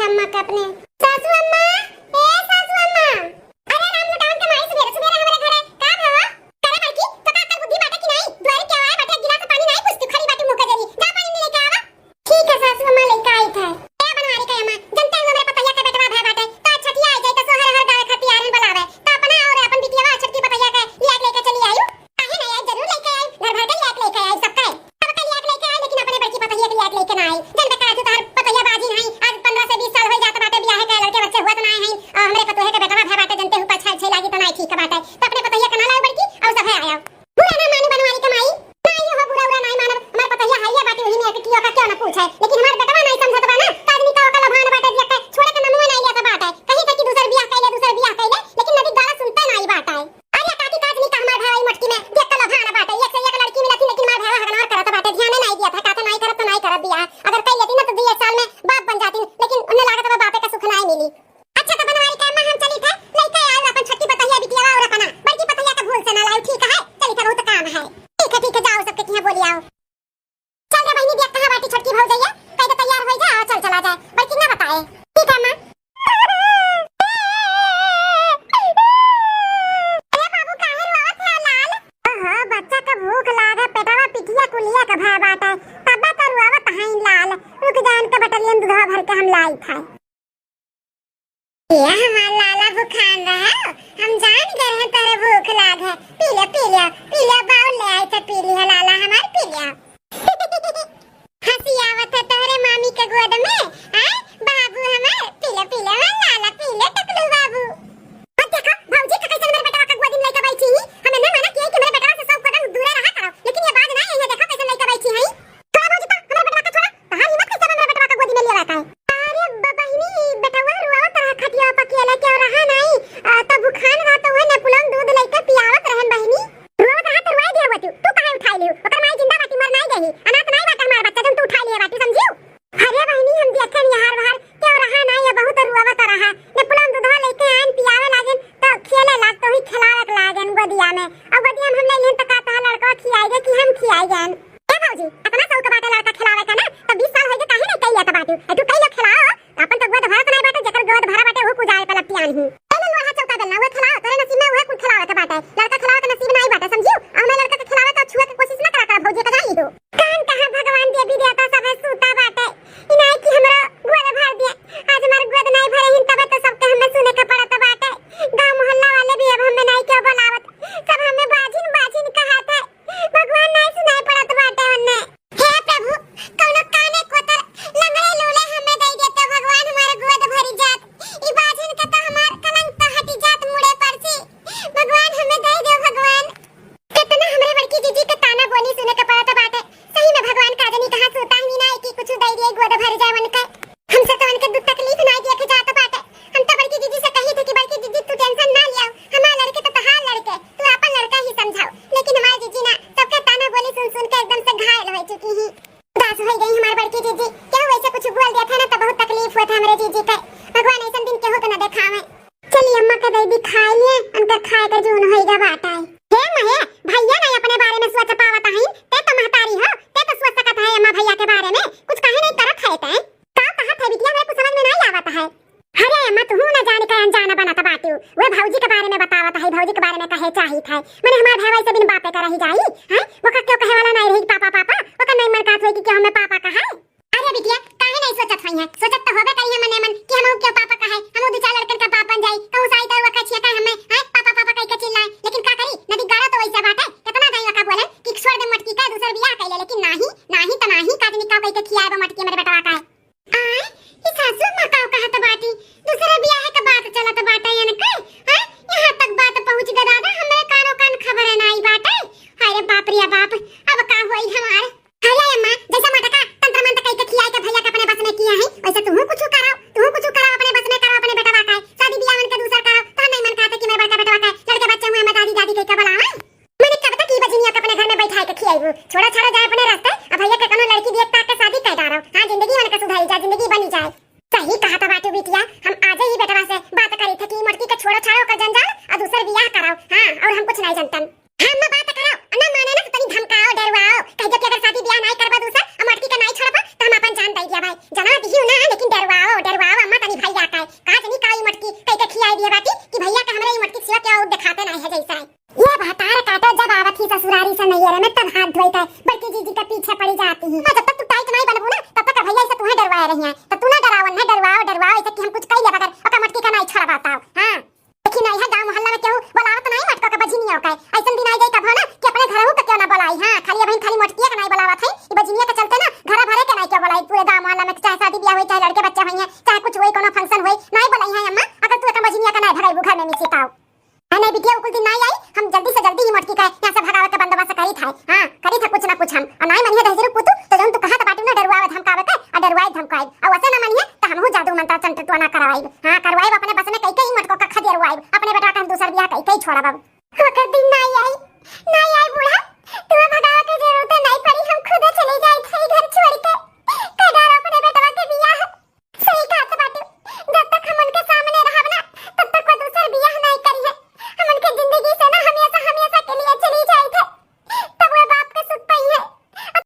थे अम्मा के अपने। सासू अम्मा, ए सासू अम्मा, अरे राम लुटावन के माई सुबेरे सुबेरे हमारे घरे का भवा करे बाकी तो का कर बुद्धि बाटे की नहीं द्वारे क्या आए बाटे गिलास पानी नहीं पूछती खरी बाटे मुंह का जरी जा पानी नहीं लेके आवा। ठीक है सासू अम्मा लेके आई थे। ए बनवारी का अम्मा जनते हुए मेरे पतैया के बेटवा भाई बाटे तो छठिया आ जाए तो सोहर हर गाय खाती आरन बुलावे तो अपना और अपन बिटिया छठ की पतैया के लिया लेके चली आयु काहे नहीं आई जरूर लेके आई घर भर के लिया लेके आई सबका अब का लिया लेके आई लेकिन अपने बड़की पतैया के लिया लेके ना आई जन बेकार तू तार पतैया बाजी नहीं आज 15 से 20 साल हो जात बाटे ब्याह के लड़के बच्चे हुआ तो नहीं है और हमरे पतोहे के बेटवा भाई बाटे जनते हु पाछा छे लागी तो नहीं ठीक बाटे तो अपने पतैया के ना लाओ बड़की और सब है आया बुरा ना माने बनवारी कमाई नहीं हो बुरा बुरा नहीं मानो हमार पतैया हाइया बाटे वही में कियो का क्यों ना पूछे लेकिन हमार बेटवा नहीं समझत बा ना आदमी का ओकला भान बाटे दिया छोड़े के नमो नहीं लिया बाटे कहीं तक दूसर बियाह कैले लेकिन नदी गाला सुनते नहीं बाटे अरे काकी काजनी का हमार भाई मटकी में देख के लभाना बाटे एक से एक लड़की मिलती लेकिन मार भाई हगनवार करत बाटे ध्यान नहीं दिया था काते नहीं करत तो नहीं करत बियाह अगर कई लेती ना तो 2 साल में बाप बन जाती लेकिन उन्हें लागत है बापे का सुख नहीं मिली। अच्छा तो बनवारी का अम्मा हम चली थे लइका आल अपन छठी पतैया बिटिया और अपना बड़की पतैया का भूल से ना लाऊ ठीक है चली था बहुत काम है ठीक है जाओ सबके किया बोली आओ चल रे बहनी देख कहां बाटी छटकी भौ जाइए कह दे तैयार हो जा चल चला जाए बड़की ना बताए ठीक है अम्मा। भूख लागे पेटवा पिटिया कुलिया का भय बाटे तब तो रुआवत हईं लाल रुक जान के बटलियन दूधवा भर के हम लाई था ये हमार लाला भूखान रहा हम जान गए हैं तेरे भूख लाग है पी ले बाउल ले आए थे पी लिया लाला हमार पी लिया हंसी आवत है तेरे मामी के गोद में हैं बाबू हमार पी ले लाला पी ले टकलू बाबू और देखो भौजी का कैसे मेरे बेटा का गोद में लेके बैठी हमें ना माना कि मेरे बेटा से सब कदम दूर रहा करो लेकिन ये बात नहीं है देखो कैसे लेके बैठी है थोड़ा भौजी पा हमारे बेटा का छोड़ा तुम्हारी हिम्मत कैसे मेरे बेटा का गोद में ले रहा है अरे बहिनी बेटावा रुआवत रहा खटिया पकिया के रहा नहीं तो भूखान रहा तो वह पुलन दूध लेके पियावत रहन बहिनी रुआवत रहा तो रुआ दिया तू काहे उठा लियो ओकर माई जिंदा बाटी मर नहीं गई अनाथ नहीं बाटा हमारा बच्चा तुम उठा लिए बाटी समझियो अरे बहिनी हम देखन यार बाहर क्यों रहा नहीं ये बहुत रुआवत रहा ने पुलन दूधवा लेके आन पियावे लागन तो खेले लाग तो ही खिलावत लागन गोदिया में और गोदिया में हम नहीं तो कहता लड़का खियाएगा कि हम खियाएगा ए भौजी अपना सौ का बाटे लड़का खिलावे का ना तो 20 साल हो गए काहे नहीं कइया त बाटू तू कई लोग खिलाओ अपन तो गोद भरत नहीं बाटे जकर गोद भरा बाटे वो कुजाए पे लपटियान ही ए लोहा चौका बेलना वो खिलाओ तेरे नसीब में वो कुछ खिलावे का बाटे लड़का खिलावे का नसीब नहीं बाटे समझियो और मैं लड़का के खिलावे तो छुए की कोशिश ना करा भौजी का जाई दो कान कहां भगवान देवी देवता सब है सूता बाटे इनाई की हमरा गोद भर दिए आज हमार गोद नहीं भरे हिन तबे तो सबके हमें सुने का पड़त बाटे गांव मोहल्ला वाले भी अब हमें नहीं क्यों बुलावत सब हमें बाजिन कहत है भगवान नहीं सुनाई पड़त बाटे उन्ने हे प्रभु कौनो काने कोतर लंगड़े लूले हमें दे देते भगवान हमारे गोद भरी जात ई बाजिन का तो हमार कलंक तो हटी जात मुड़े पर से भगवान हमें दे दो भगवान कितना हमरे बड़की जीजी का ताना बोली सुने का पड़त बाटे सही में भगवान का जनी कहां सोता ही नहीं कि कुछ दे दिए गोद भर जाए मन का हमसे तो उनके दुख तकलीफ नहीं दिया के जात बाटे हम तो बड़की जीजी से कही थे कि बड़की जीजी तू टेंशन ना लिया हमारे लड़के तो तहार लड़के तू अपन लड़का ही समझाओ लेकिन हमारी जीजी ना सबके ताना बोली सुन के एकदम से घायल हो चुकी ही उदास हो गई हमारी बड़की जीजी क्या वैसे कुछ बोल दिया था ना तो बहुत तकलीफ हुआ था हमारे जीजी पे भगवान ऐसा दिन के हो तो ना दिखावे चलिए अम्मा का दे दी खा लिए उनका खाए का जून होएगा बाटा है हे महे भैया नहीं अपने बारे में सोच पावत है ते तो महतारी हो ते तो सोच सकत है अम्मा भैया के बारे में कुछ काहे नहीं करत है ते का कहत है बिटिया मेरे को समझ में नहीं आवत है अरे अम्मा तू ना जाने का अनजाना बनत बाटू वो भौजी के बारे में बतावत है भौजी के बारे में कहे चाहिए था मैंने हमार भाई से बिन बापे का रही जाई हैं वो का क्यों कहे वाला नहीं रही पापा वो का नहीं मन कहत होई कि हमें पापा कहा अरे बिटिया काहे नहीं सोचत है सोचत तो होबे करी हमने मन कि हम क्यों पापा कहा हम दो चार लड़कन का बाप बन जाई कहू साई तो वका छिया का हमें हैं पापा कह के चिल्लाए लेकिन का करी नदी गाड़ा तो वैसा बात है कितना दाई वका बोले कि छोड़ दे मटकी का दूसर बियाह कैले लेकिन नहीं तो नहीं काजनी का कह के खियाए मटकी मेरे बेटवा का आय ई सासू मां का कहत बाटी दूसरा बियाह का बात चलत बाटे यानी के हैं यहां तक बात पहुंच गई दादा हमें कानो कान खबर नहीं बाटे अरे बाप रे बाप अब का होई हमार अरे अम्मा जैसा मटका तंत्र मंत्र कह के खियाए के भैया के अपने बस में किया है वैसे तू कुछ कराओ अपने बस में कराओ अपने बेटा का शादी बियाह मन के दूसरा कराओ तो नहीं मन कहते कि मेरा बड़का बेटा का लड़के बच्चे हुए मैं दादी कह के बुलावे मैंने कब तक की बजनिया के अपने घर में बैठा के खियाई छोड़ा छाड़ा जाए अपने रास्ते अब भैया के कोनो लड़की देख ताक के शादी कर डालो हां जिंदगी मन का सुधारी जाए जिंदगी बनी जाए सही कहा था बाटू बिटिया हम आज ही बेटवा से बात करी थे कि मटकी के छोड़ो छाड़ो का जंजाल और दूसरा बियाह कराओ हां और हम कुछ नहीं जानतन हम बात कराओ ना माने ना तो तनी धमकाओ डरवाओ कह दो कि अगर शादी बियाह नहीं करबा दूसरा मटकी का नहीं छोड़बा तो हम अपन जान दे दिया भाई जना दियो ना लेकिन डरवाओ दिया बाटी कि भैया का हमरा ई मटकी सिवा क्या और दिखाते नहीं है जैसा है। ये भातार काटो जब आवत ही ससुरारी से नहीं रे मैं तब हाथ धोईता बड़की जीजी के पीछे पड़ी जाती है। जब तक तू टाइट नहीं बनबू ना तब तक भैया से तुम्हें डरवा रही है। तो तू ना डरावन ना डरवाओ ऐसे कि हम कुछ कह ले बगैर ओका मटकी का नहीं छोड़ा बताओ। हां देखी नहीं है गांव मोहल्ला में केहू बोलावत नहीं मटका का बजिनिया का ऐसन दिन आई जाई तब ना कि अपने घर हो के क्यों ना बोलाई। हां खाली बहन खाली मटकी का नहीं बोलावत है ई बजिनिया के चलते ना घर भरे के नहीं क्यों बोलाई पूरे गांव मोहल्ला में चाहे शादी ब्याह होई चाहे लड़के बच्चे होई चाहे कुछ होई कोनो फंक्शन होई नहीं बोलाई है अम्मा। अगर तू एक बजिनिया का नहीं भगाई घर में मिसी पाओ नहीं बिटिया कुछ दिन नहीं आई हम जल्दी से जल्दी ही मटकी का यहां से भगावे के बंदोबस्त करी था। हां करी था कुछ ना कुछ हम और नहीं मनिए दहजरू पुतू तो जौन तू कहा त बाटू ना डरवावे धमकावे के और डरवाई धमकाई और वैसे ना मनिए त हमहु जादू मंत्र चंट तो ना करवाई। हां करवाई अपने बस में कई कई मटको का खदेरवाई अपने बेटा का हम दूसर बियाह कई कई छोड़ा बाबू। ओकर दिन नहीं आई बुढ़ा